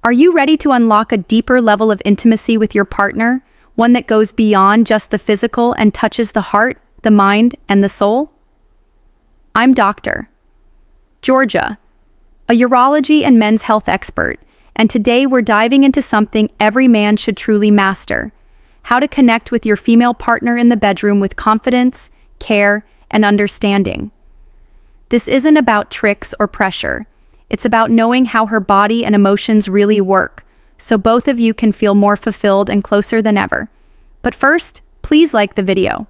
Are you ready to unlock a deeper level of intimacy with your partner, one that goes beyond just the physical and touches the heart, the mind, and the soul? I'm Dr. Georgia, a urology and men's health expert, and today we're diving into something every man should truly master: how to connect with your female partner in the bedroom with confidence, care, and understanding. This isn't about tricks or pressure. It's about knowing how her body and emotions really work, so both of you can feel more fulfilled and closer than ever. But first, please like the video.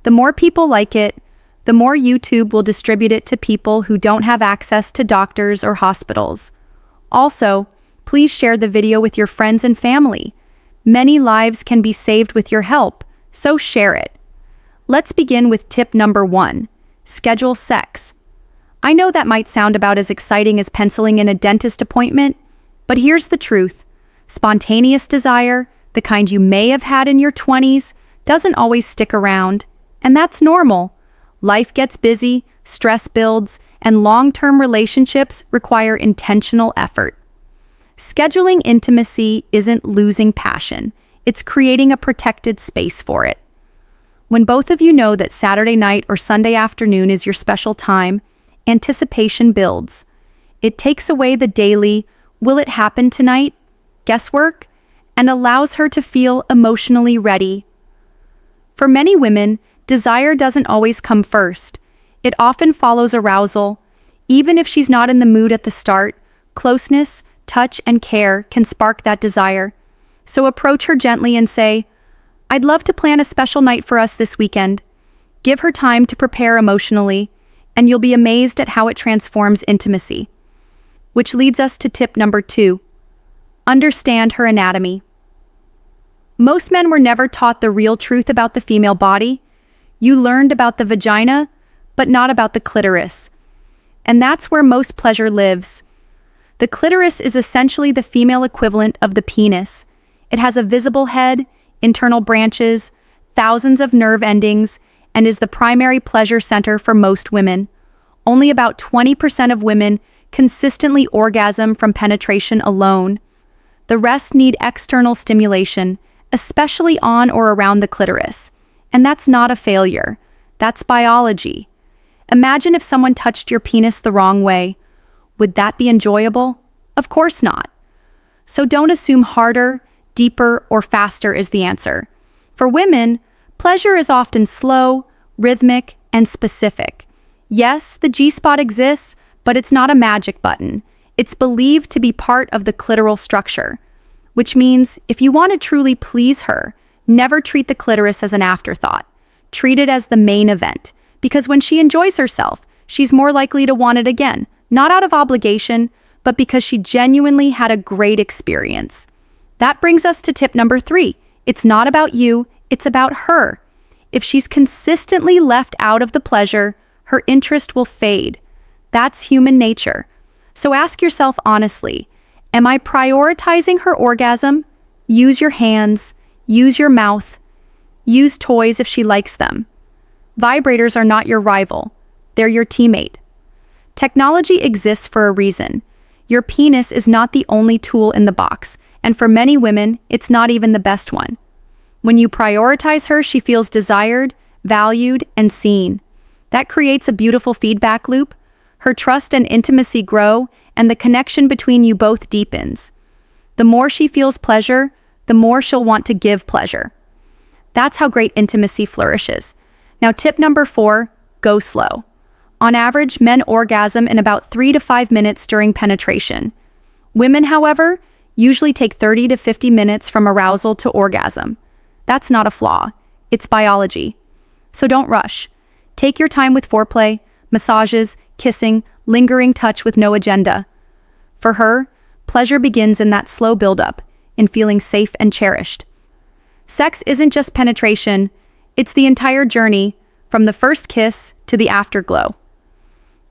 The more people like it, the more YouTube will distribute it to people who don't have access to doctors or hospitals. Also, please share the video with your friends and family. Many lives can be saved with your help, so share it. Let's begin with tip number 1: schedule sex. I know that might sound about as exciting as penciling in a dentist appointment, but here's the truth. Spontaneous desire, the kind you may have had in your 20s, doesn't always stick around, and that's normal. Life gets busy, stress builds, and long-term relationships require intentional effort. Scheduling intimacy isn't losing passion, it's creating a protected space for it. When both of you know that Saturday night or Sunday afternoon is your special time, anticipation builds. It takes away the daily, "will it happen tonight?" guesswork, and allows her to feel emotionally ready. For many women, desire doesn't always come first. It often follows arousal. Even if she's not in the mood at the start, closeness, touch, and care can spark that desire. So approach her gently and say, "I'd love to plan a special night for us this weekend." Give her time to prepare emotionally, and you'll be amazed at how it transforms intimacy. Which leads us to tip number 2: understand her anatomy. Most men were never taught the real truth about the female body. You learned about the vagina, but not about the clitoris. And that's where most pleasure lives. The clitoris is essentially the female equivalent of the penis. It has a visible head, internal branches, thousands of nerve endings, and is the primary pleasure center for most women. Only about 20% of women consistently orgasm from penetration alone. The rest need external stimulation, especially on or around the clitoris. And that's not a failure. That's biology. Imagine if someone touched your penis the wrong way. Would that be enjoyable? Of course not. So don't assume harder, deeper, or faster is the answer. For women, pleasure is often slow, rhythmic, and specific. Yes, the G-spot exists, but it's not a magic button. It's believed to be part of the clitoral structure, which means if you want to truly please her, never treat the clitoris as an afterthought. Treat it as the main event, because when she enjoys herself, she's more likely to want it again, not out of obligation, but because she genuinely had a great experience. That brings us to tip number 3. It's not about you, it's about her. If she's consistently left out of the pleasure, her interest will fade. That's human nature. So ask yourself honestly, am I prioritizing her orgasm? Use your hands, use your mouth, use toys if she likes them. Vibrators are not your rival, they're your teammate. Technology exists for a reason. Your penis is not the only tool in the box, and for many women, it's not even the best one. When you prioritize her, she feels desired, valued, and seen. That creates a beautiful feedback loop. Her trust and intimacy grow, and the connection between you both deepens. The more she feels pleasure, the more she'll want to give pleasure. That's how great intimacy flourishes. Now, tip number 4, go slow. On average, men orgasm in about 3 to 5 minutes during penetration. Women, however, usually take 30 to 50 minutes from arousal to orgasm. That's not a flaw, it's biology. So don't rush. Take your time with foreplay, massages, kissing, lingering touch with no agenda. For her, pleasure begins in that slow buildup, in feeling safe and cherished. Sex isn't just penetration, it's the entire journey, from the first kiss to the afterglow.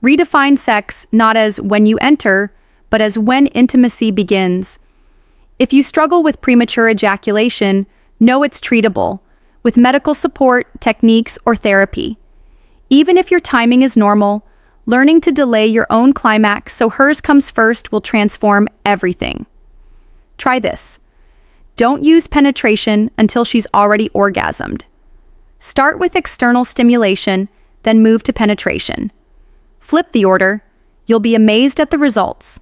Redefine sex not as when you enter, but as when intimacy begins. If you struggle with premature ejaculation, know it's treatable, with medical support, techniques, or therapy. Even if your timing is normal, learning to delay your own climax so hers comes first will transform everything. Try this. Don't use penetration until she's already orgasmed. Start with external stimulation, then move to penetration. Flip the order. You'll be amazed at the results.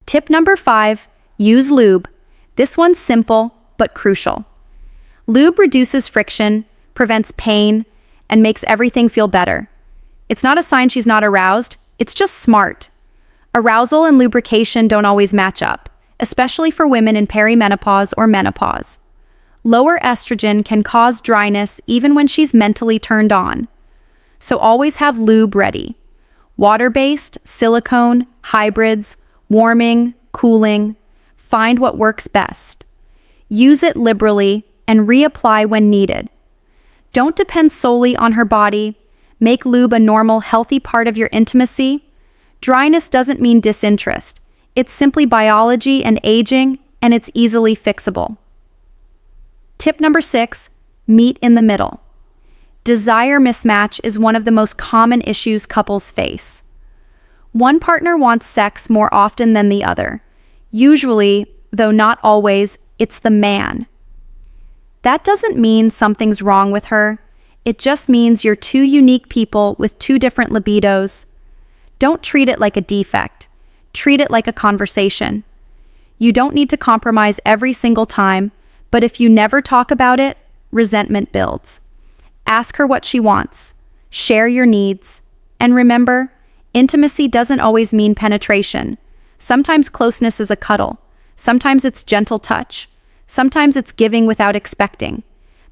Tip number 5, use lube. This one's simple, but crucial. Lube reduces friction, prevents pain, and makes everything feel better. It's not a sign she's not aroused, it's just smart. Arousal and lubrication don't always match up, especially for women in perimenopause or menopause. Lower estrogen can cause dryness even when she's mentally turned on. So always have lube ready. Water-based, silicone, hybrids, warming, cooling. Find what works best. Use it liberally and reapply when needed. Don't depend solely on her body. Make lube a normal, healthy part of your intimacy. Dryness doesn't mean disinterest. It's simply biology and aging, and it's easily fixable. Tip number 6, meet in the middle. Desire mismatch is one of the most common issues couples face. One partner wants sex more often than the other. Usually, though not always, it's the man. That doesn't mean something's wrong with her. It just means you're two unique people with two different libidos. Don't treat it like a defect. Treat it like a conversation. You don't need to compromise every single time, but if you never talk about it, resentment builds. Ask her what she wants. Share your needs. And remember, intimacy doesn't always mean penetration. Sometimes closeness is a cuddle. Sometimes it's gentle touch. Sometimes it's giving without expecting.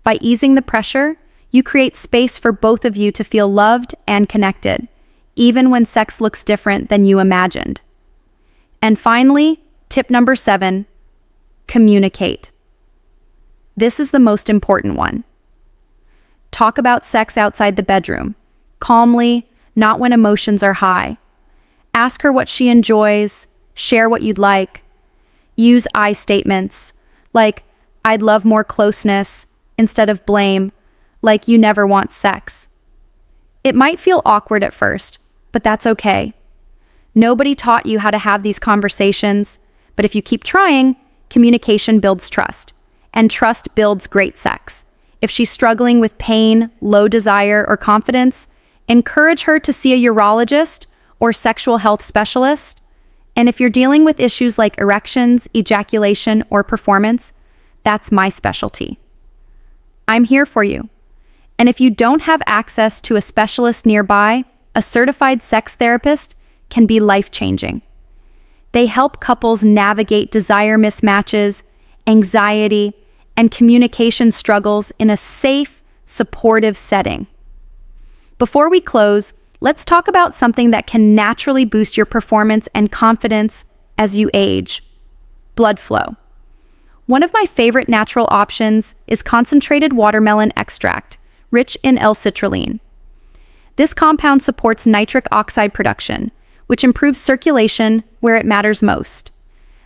By easing the pressure, you create space for both of you to feel loved and connected, even when sex looks different than you imagined. And finally, tip number 7, communicate. This is the most important one. Talk about sex outside the bedroom, calmly, not when emotions are high. Ask her what she enjoys, share what you'd like. Use I statements, like, I'd love more closeness, instead of blame, like you never want sex. It might feel awkward at first, but that's okay. Nobody taught you how to have these conversations, but if you keep trying, communication builds trust, and trust builds great sex. If she's struggling with pain, low desire, or confidence, encourage her to see a urologist or sexual health specialist. And if you're dealing with issues like erections, ejaculation, or performance, that's my specialty. I'm here for you. And if you don't have access to a specialist nearby, a certified sex therapist can be life-changing. They help couples navigate desire mismatches, anxiety, and communication struggles in a safe, supportive setting. Before we close, let's talk about something that can naturally boost your performance and confidence as you age: blood flow. One of my favorite natural options is concentrated watermelon extract, rich in L-citrulline. This compound supports nitric oxide production, which improves circulation where it matters most.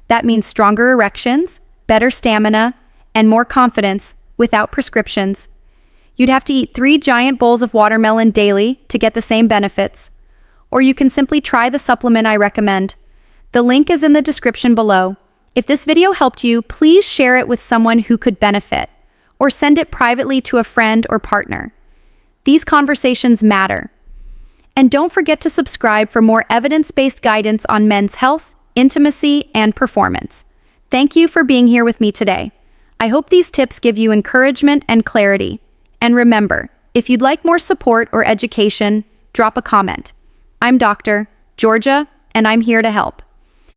That means stronger erections, better stamina, and more confidence without prescriptions. You'd have to eat 3 giant bowls of watermelon daily to get the same benefits, or you can simply try the supplement I recommend. The link is in the description below. If this video helped you, please share it with someone who could benefit, or send it privately to a friend or partner. These conversations matter. And don't forget to subscribe for more evidence-based guidance on men's health, intimacy, and performance. Thank you for being here with me today. I hope these tips give you encouragement and clarity. And remember, if you'd like more support or education, drop a comment. I'm Dr. Georgia, and I'm here to help.